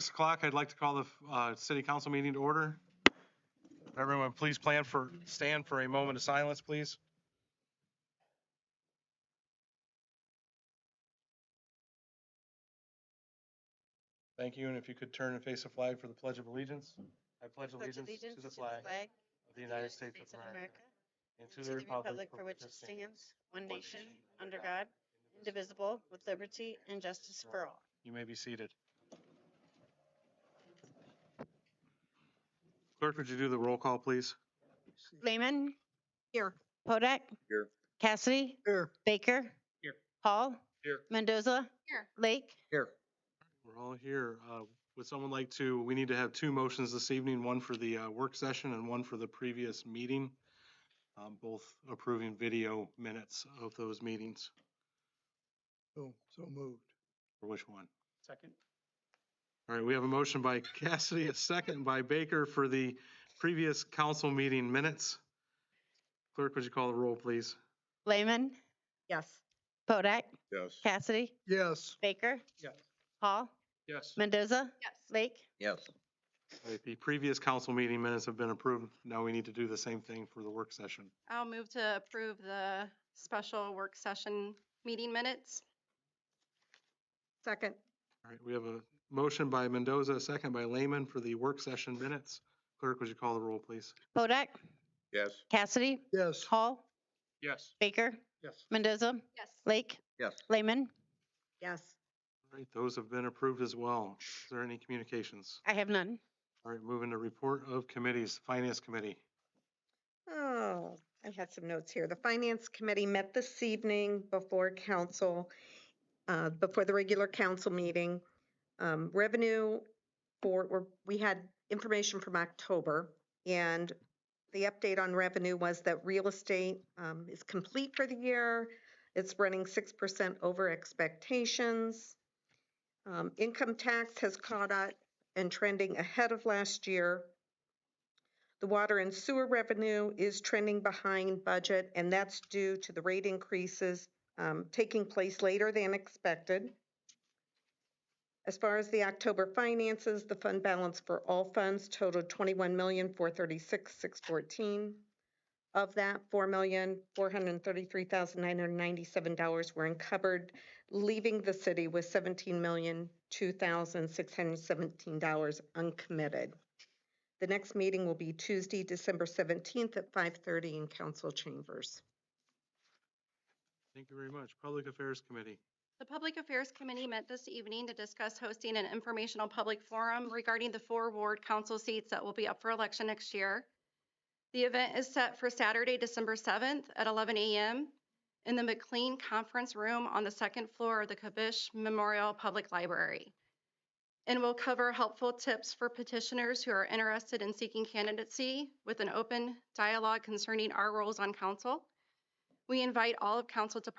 6 o'clock. I'd like to call the city council meeting to order. Everyone, please stand for a moment of silence, please. Thank you. And if you could turn and face the flag for the Pledge of Allegiance. I pledge allegiance to the flag of the United States of America and to the republic for which it stands, one nation, under God, indivisible, with liberty and justice for all. You may be seated. Clerk, would you do the roll call, please? Lehman. Here. Podak. Here. Cassidy. Here. Baker. Here. Hall. Here. Mendoza. Here. Lake. Here. We're all here. Would someone like to, we need to have 2 motions this evening, one for the work session and one for the previous meeting, both approving video minutes of those meetings. So moved. For which one? Second. All right, we have a motion by Cassidy, a second by Baker for the previous council meeting minutes. Clerk, would you call the roll, please? Lehman. Yes. Podak. Yes. Cassidy. Yes. Baker. Yes. Hall. Yes. Mendoza. Yes. Lake. Yes. All right, the previous council meeting minutes have been approved. Now we need to do the same thing for the work session. I'll move to approve the special work session meeting minutes. Second. All right, we have a motion by Mendoza, a second by Lehman for the work session minutes. Clerk, would you call the roll, please? Podak. Yes. Cassidy. Yes. Hall. Yes. Baker. Yes. Mendoza. Yes. Lake. Yes. Lehman. Yes. All right, those have been approved as well. Is there any communications? I have none. All right, moving to report of committees. Finance Committee. Oh, I had some notes here. The Finance Committee met this evening before council, before the regular council meeting. Revenue we had information from October, and the update on revenue was that real estate is complete for the year. It's running 6% over expectations. Income tax has caught up and trending ahead of last year. The water and sewer revenue is trending behind budget, and that's due to the rate increases taking place later than expected. As far as the October finances, the fund balance for all funds totaled $21,436,614. Of that, $4,433,997 were uncovered, leaving the city with $17,002,617 uncommitted. The next meeting will be Tuesday, December 17th at 5:30 in council chambers. Thank you very much. Public Affairs Committee. The Public Affairs Committee met this evening to discuss hosting an informational public forum regarding the 4 ward council seats that will be up for election next year. The event is set for Saturday, December 7th at 11 a.m. in the McLean Conference Room on the 2nd floor of the Kabish Memorial Public Library, and will cover helpful tips for petitioners who are interested in seeking candidacy with an open dialogue concerning our roles on council. We invite all of council to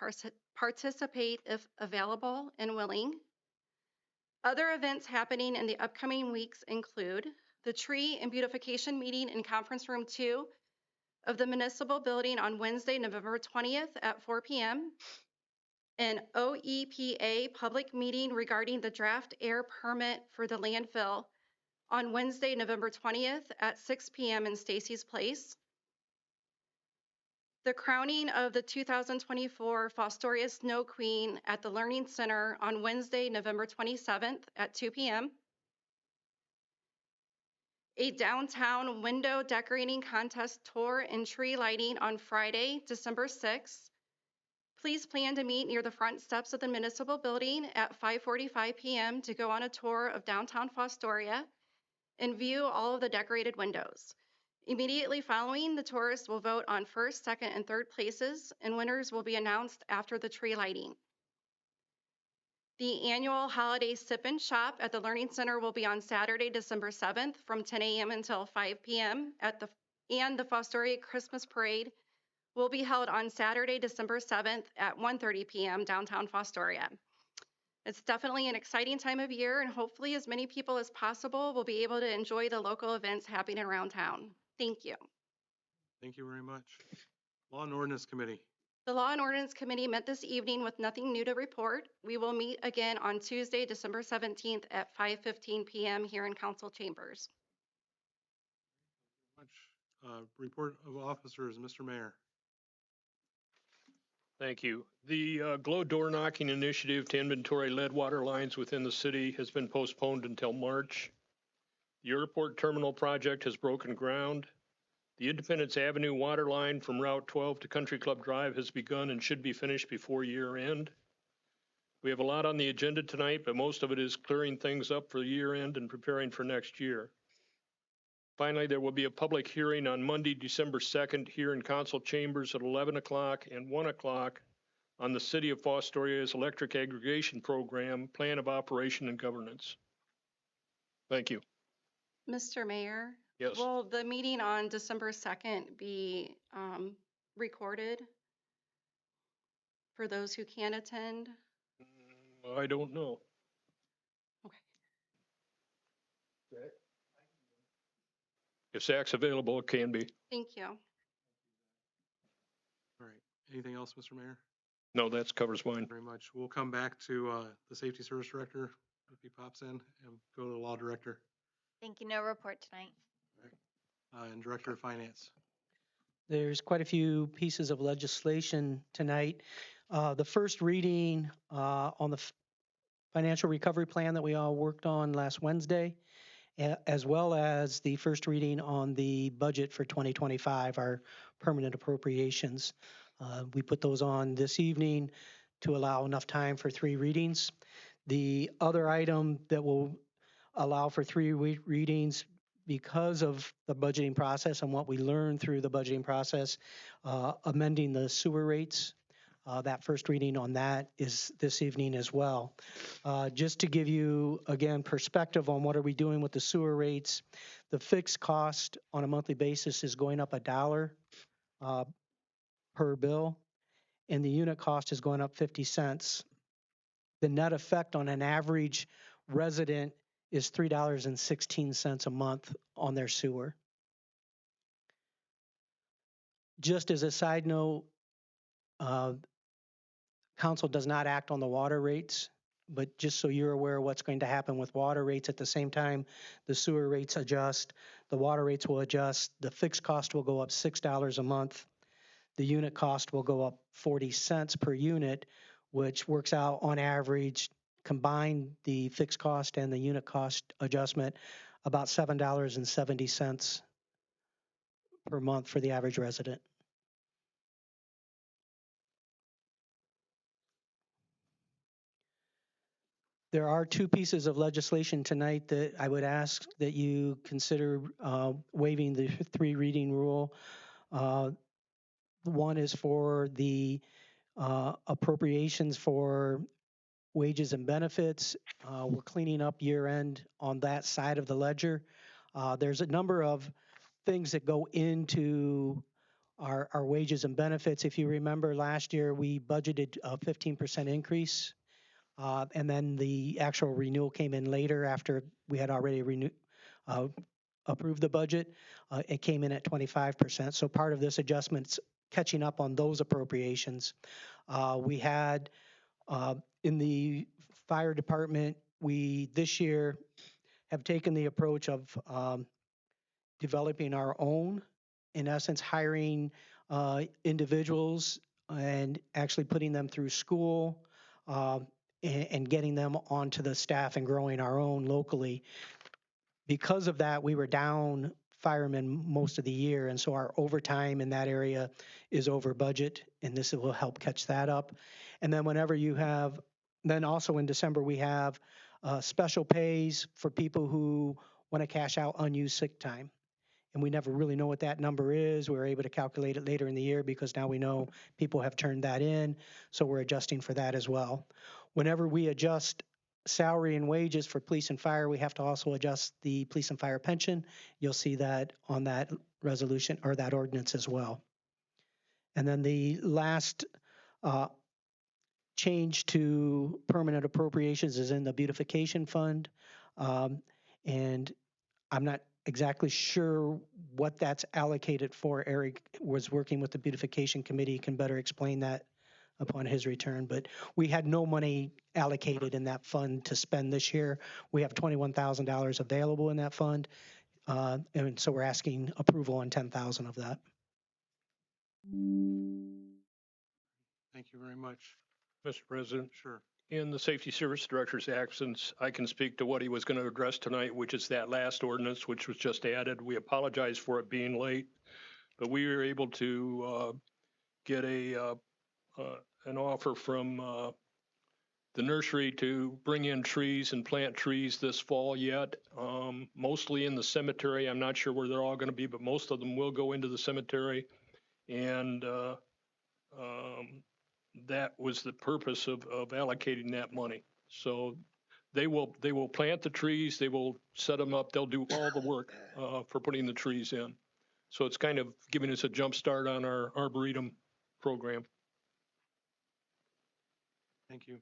participate if available and willing. Other events happening in the upcoming weeks include the Tree and Beautification Meeting in Conference Room 2 of the Municipal Building on Wednesday, November 20th at 4 p.m., an OEPA public meeting regarding the draft air permit for the landfill on Wednesday, November 20th at 6 p.m. in Stacy's Place, the crowning of the 2024 Fostoria Snow Queen at the Learning Center on Wednesday, November 27th at 2 p.m., a downtown window decorating contest tour and tree lighting on Friday, December 6th. Please plan to meet near the front steps of the municipal building at 5:45 p.m. to go on a tour of downtown Fostoria and view all of the decorated windows. Immediately following, the tourists will vote on first, second, and third places, and winners will be announced after the tree lighting. The annual holiday sip and shop at the Learning Center will be on Saturday, December 7th from 10 a.m. until 5 p.m. and the Fostoria Christmas Parade will be held on Saturday, December 7th at 1:30 p.m. downtown Fostoria. It's definitely an exciting time of year, and hopefully as many people as possible will be able to enjoy the local events happening around town. Thank you. Thank you very much. Law and Ordinance Committee. The Law and Ordinance Committee met this evening with nothing new to report. We will meet again on Tuesday, December 17th at 5:15 PM here in council chambers. Report of officers, Mr. Mayor. Thank you. The glow door knocking initiative to inventory lead water lines within the city has been postponed until March. The airport terminal project has broken ground. The Independence Avenue water line from Route 12 to Country Club Drive has begun and should be finished before year end. We have a lot on the agenda tonight, but most of it is clearing things up for year end and preparing for next year. Finally, there will be a public hearing on Monday, December 2nd, here in council chambers at 11 o'clock and 1 o'clock on the City of Fostoria's electric aggregation program, plan of operation and governance. Thank you. Mr. Mayor? Yes. Will the meeting on December 2nd be recorded for those who can attend? I don't know. Okay. If Zach's available, it can be. Thank you. All right. Anything else, Mr. Mayor? No, that covers mine. Thank you very much. We'll come back to the Safety Service Director if he pops in, and go to the Law Director Thank you. No report tonight. and Director of Finance. There's quite a few pieces of legislation tonight. The first reading on the financial recovery plan that we all worked on last Wednesday, as well as the first reading on the budget for 2025, our permanent appropriations. We put those on this evening to allow enough time for 3 readings. The other item that will allow for 3 readings because of the budgeting process and what we learned through the budgeting process, amending the sewer rates. That first reading on that is this evening as well. Just to give you, again, perspective on what are we doing with the sewer rates, the fixed cost on a monthly basis is going up $1 per bill, and the unit cost is going up 50 cents. The net effect on an average resident is $3.16 a month on their sewer. Just as a side note, council does not act on the water rates, but just so you're aware of what's going to happen with water rates, at the same time the sewer rates adjust, the water rates will adjust, the fixed cost will go up $6 a month, the unit cost will go up 40 cents per unit, which works out on average, combine the fixed cost and the unit cost adjustment, about $7.70 per month for the average resident. There are 2 pieces of legislation tonight that I would ask that you consider waiving the 3 reading rule. One is for the appropriations for wages and benefits. We're cleaning up year end on that side of the ledger. There's a number of things that go into our wages and benefits. If you remember last year, we budgeted a 15% increase. And then the actual renewal came in later after we had already approved the budget. It came in at 25%. So part of this adjustment's catching up on those appropriations. We had in the fire department, we this year have taken the approach of developing our own, in essence, hiring individuals and actually putting them through school and getting them onto the staff and growing our own locally. Because of that, we were down firemen most of the year, and so our overtime in that area is over budget, and this will help catch that up. And then whenever you have, then also in December, we have special pays for people who want to cash out unused sick time. And we never really know what that number is. We're able to calculate it later in the year because now we know people have turned that in, so we're adjusting for that as well. Whenever we adjust salary and wages for police and fire, we have to also adjust the police and fire pension. You'll see that on that resolution or that ordinance as well. And then the last change to permanent appropriations is in the beautification fund. And I'm not exactly sure what that's allocated for. Eric was working with the beautification committee, can better explain that upon his return, but we had no money allocated in that fund to spend this year. We have $21,000 available in that fund, and so we're asking approval on 10,000 of that. Thank you very much. Mr. President, Sure. in the Safety Service Director's absence, I can speak to what he was going to address tonight, which is that last ordinance, which was just added. We apologize for it being late, but we were able to get an offer from the nursery to bring in trees and plant trees this fall yet, mostly in the cemetery. I'm not sure where they're all going to be, but most of them will go into the cemetery. And that was the purpose of allocating that money. So they will plant the trees, they will set them up, they'll do all the work for putting the trees in. So it's kind of giving us a jump start on our Arboretum program. Thank you.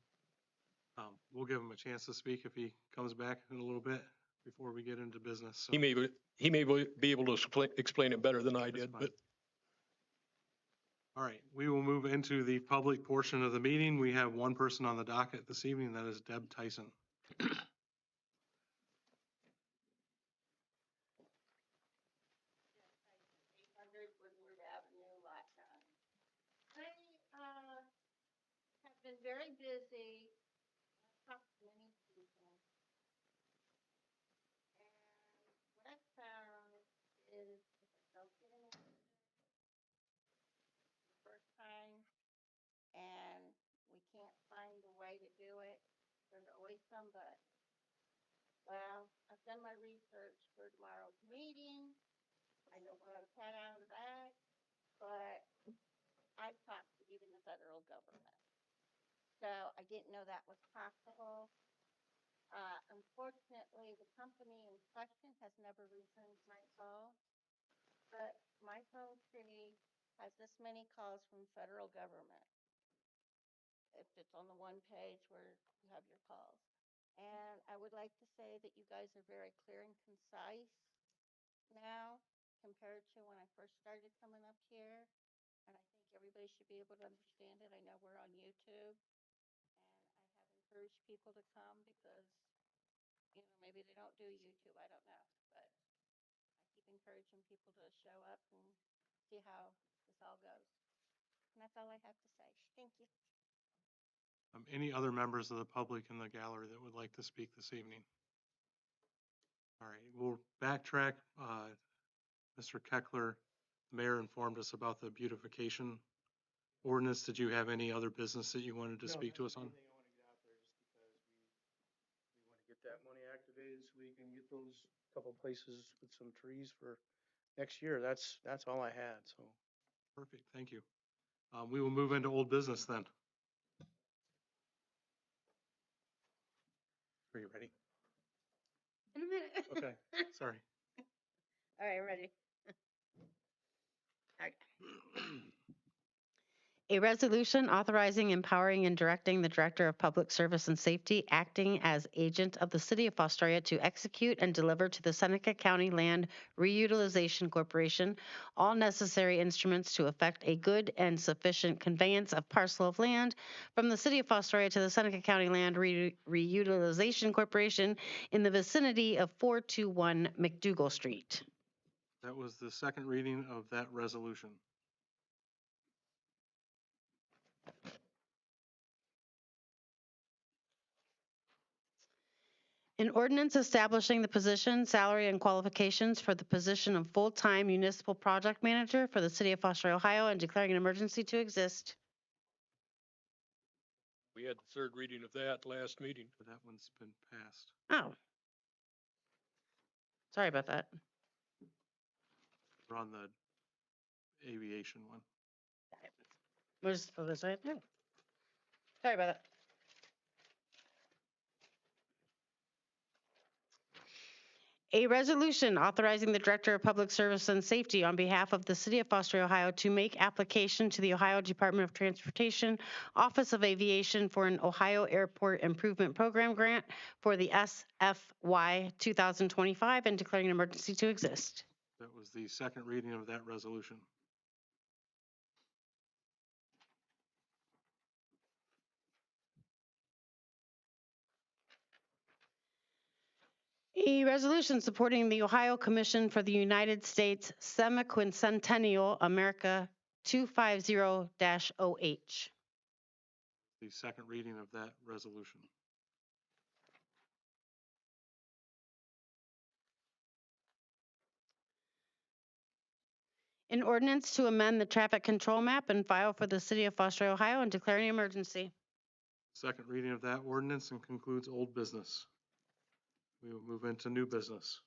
We'll give him a chance to speak if he comes back in a little bit before we get into business. So He may be able to explain it better than I that's did, fine. but All right, we will move into the public portion of the meeting. We have one person on the docket this evening, that is Deb Tyson. Have been very busy. I've talked to many people. And what I've found is if I don't get an answer the first time and we can't find a way to do it, there's always some but. Well, I've done my research for tomorrow's meeting. I know what I've had out of that, but I've talked to even the federal government. So I didn't know that was possible. Unfortunately, the company in question has never returned my call, but my phone tree has this many calls from federal government. If it's on the one page where you have your calls. And I would like to say that you guys are very clear and concise now compared to when I first started coming up here. And I think everybody should be able to understand it. I know we're on YouTube. And I have encouraged people to come because, you know, maybe they don't do YouTube, I don't know. But I keep encouraging people to show up and see how this all goes. And that's all I have to say. Thank you. Any other members of the public in the gallery that would like to speak this evening? All right, we'll backtrack. Mr. Keckler, the mayor informed us about the beautification ordinance. Did you have any other business that you wanted to speak to us on? I want to get out there just because we want to get that money activated so we can get those couple places with some trees for next year. That's all I had, so. Perfect, thank you. We will move into old business then. Are you ready? In a minute. Okay, sorry. All right, I'm ready. Okay. A resolution authorizing, empowering, and directing the Director of Public Service and Safety, acting as agent of the City of Fostoria, to execute and deliver to the Seneca County Land Reutilization Corporation all necessary instruments to effect a good and sufficient conveyance of parcel of land from the City of Fostoria to the Seneca County Land Reutilization Corporation in the vicinity of 421 McDougal Street. That was the second reading of that resolution. An ordinance establishing the position, salary, and qualifications for the position of full-time municipal project manager for the City of Fostoria, Ohio, and declaring an emergency to exist. we had the third reading of that last meeting. But that one's been passed. Oh. Sorry about that. We're on the aviation one. We'll just throw this right there. Sorry about that. A resolution authorizing the Director of Public Service and Safety on behalf of the City of Fostoria, Ohio, to make application to the Ohio Department of Transportation, Office of Aviation for an Ohio Airport Improvement Program grant for the SFY 2025 and declaring an emergency to exist. That was the second reading of that resolution. A resolution supporting the Ohio Commission for the United States Semiquincentennial America 250-OH. The second reading of that resolution. An ordinance to amend the traffic control map and file for the City of Fostoria, Ohio, and declaring an emergency. Second reading of that ordinance and concludes old business. We will move into new business.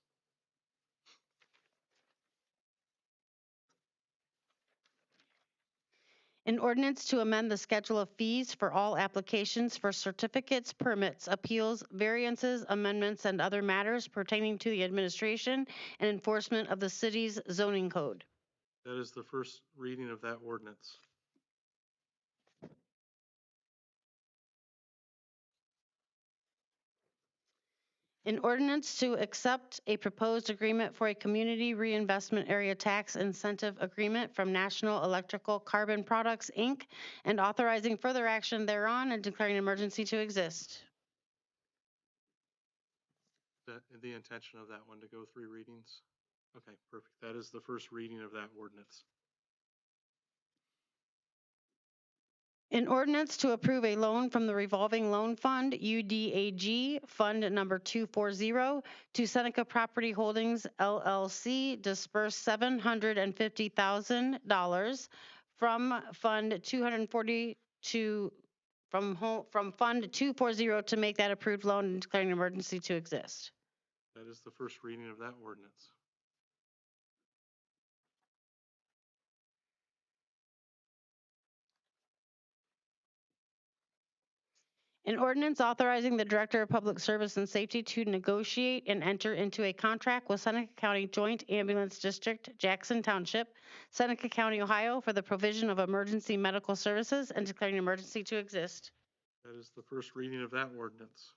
An ordinance to amend the schedule of fees for all applications for certificates, permits, appeals, variances, amendments, and other matters pertaining to the administration and enforcement of the city's zoning code. That is the first reading of that ordinance. An ordinance to accept a proposed agreement for a community reinvestment area tax incentive agreement from National Electrical Carbon Products, Inc., and authorizing further action thereon and declaring an emergency to exist. That the intention of that one to go 3 readings? Okay, perfect. That is the first reading of that ordinance. An ordinance to approve a loan from the Revolving Loan Fund, UDAG, Fund number 240, to Seneca Property Holdings, LLC, disperse $750,000 from Fund 240 to from Fund 240 to make that approved loan and declaring an emergency to exist. That is the first reading of that ordinance. An ordinance authorizing the Director of Public Service and Safety to negotiate and enter into a contract with Seneca County Joint Ambulance District, Jackson Township, Seneca County, Ohio, for the provision of emergency medical services and declaring an emergency to exist. That is the first reading of that ordinance.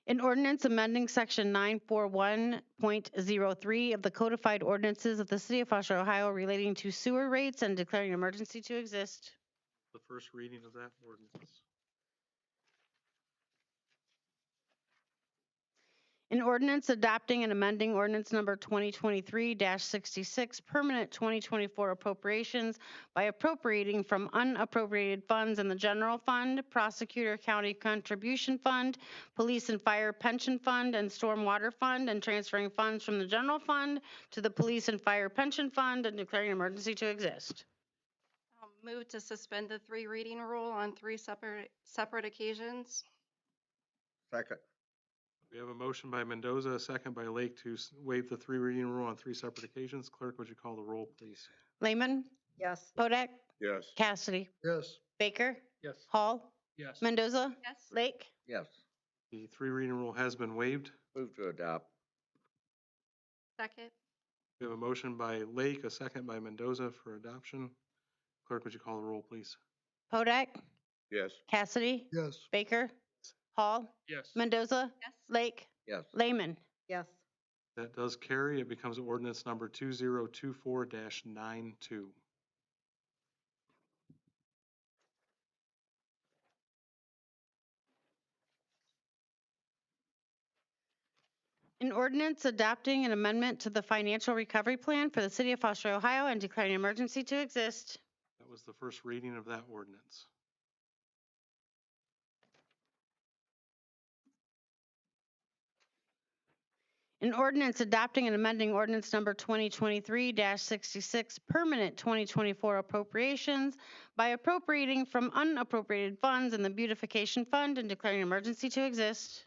An ordinance amending section 941.03 of the codified ordinances of the City of Foster, Ohio relating to sewer rates and declaring an emergency to exist. The first reading of that ordinance. An ordinance adopting and amending ordinance number 2023-66, permanent 2024 appropriations by appropriating from unappropriated funds in the general fund, prosecutor county contribution fund, police and fire pension fund, and stormwater fund, and transferring funds from the general fund to the police and fire pension fund and declaring an emergency to exist. I'll move to suspend the 3 reading rule on 3 separate occasions. Second. We have a motion by Mendoza, a second by Lake to waive the 3 reading rule on 3 separate occasions. Clerk, would you call the roll, please? Lehman, Yes. Hodak, Yes. Cassidy, Yes. Baker, Yes. Hall, Yes. Mendoza, Yes. Lake. Yes. The 3 reading rule has been waived. Move to adopt. Second. We have a motion by Lake, a second by Mendoza for adoption. Clerk, would you call the roll, please? Hodak, Yes. Cassidy, Yes. Baker, Hall, Yes. Mendoza, Yes. Lake, Yes. Lehman. Yes. That does carry. It becomes ordinance number 2024-92. An ordinance adopting an amendment to the financial recovery plan for the City of Foster, Ohio, and declaring an emergency to exist. That was the first reading of that ordinance. An ordinance adopting and amending ordinance number 2023-66, permanent 2024 appropriations by appropriating from unappropriated funds in the beautification fund and declaring an emergency to exist.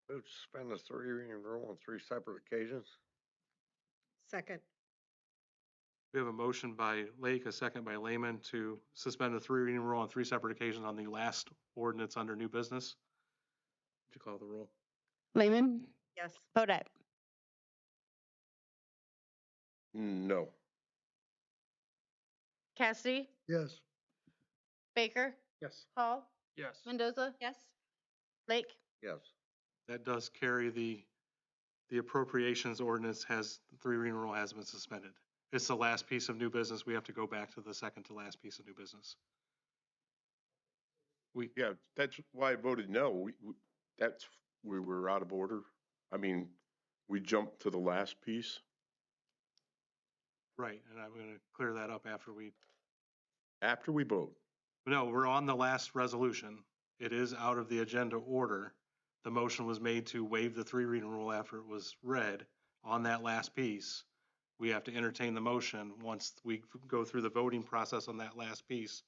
Move to suspend the 3 reading rule on 3 separate occasions. Second. We have a motion by Lake, a second by Lehman to suspend the three reading rule on three separate occasions on the last ordinance under new business. Would you call the roll? Lehman, Yes. Podat, No. Cassidy, Yes. Baker, Yes. Hall, Yes. Mendoza, Yes? Lake. Yes. That does carry the appropriations ordinance has, the three reading rule has been suspended. It's the last piece of new business. We have to go back to the second to last piece of new business. Yeah, that's why I voted no. We were out of order. I mean, we jumped to the last piece. Right, and I'm gonna clear that up after we, After we vote. no, we're on the last resolution. It is out of the agenda order. The motion was made to waive the three reading rule after it was read on that last piece. We have to entertain the motion. Once we go through the voting process on that last piece,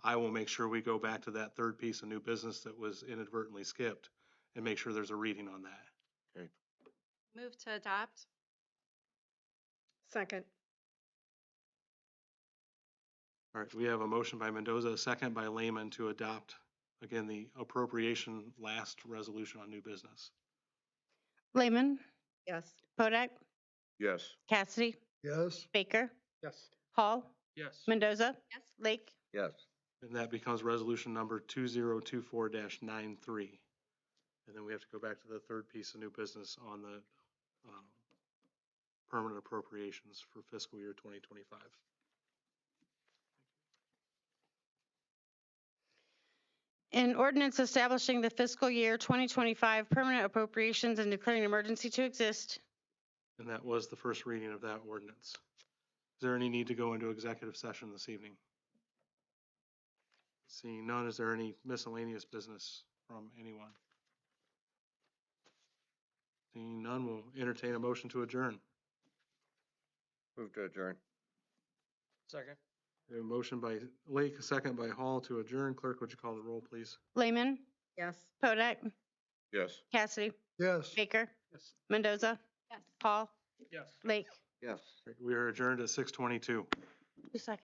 I will make sure we go back to that third piece of new business that was inadvertently skipped and make sure there's a reading on that. Move to adopt? Second. All right, we have a motion by Mendoza, a second by Lehman to adopt, again, the appropriation last resolution on new business. Lehman, Yes. Podat, Yes. Cassidy, Yes. Baker, Yes. Hall, Yes. Mendoza, Yes? Lake. Yes. And that becomes resolution number 2024-93. And then we have to go back to the third piece of new business on the permanent appropriations for fiscal year 2025. An ordinance establishing the fiscal year 2025 permanent appropriations and declaring an emergency to exist. And that was the first reading of that ordinance. Is there any need to go into executive session this evening? Seeing none, is there any miscellaneous business from anyone? Seeing none, we'll entertain a motion to adjourn. Move to adjourn. Second. A motion by Lake, a second by Hall to adjourn. Clerk, would you call the roll, please? Lehman, Yes. Podat, Yes. Cassidy, Yes. Baker, Yes. Mendoza, Yes. Hall, Yes. Lake. Yes. We are adjourned at 6:22. 2 seconds.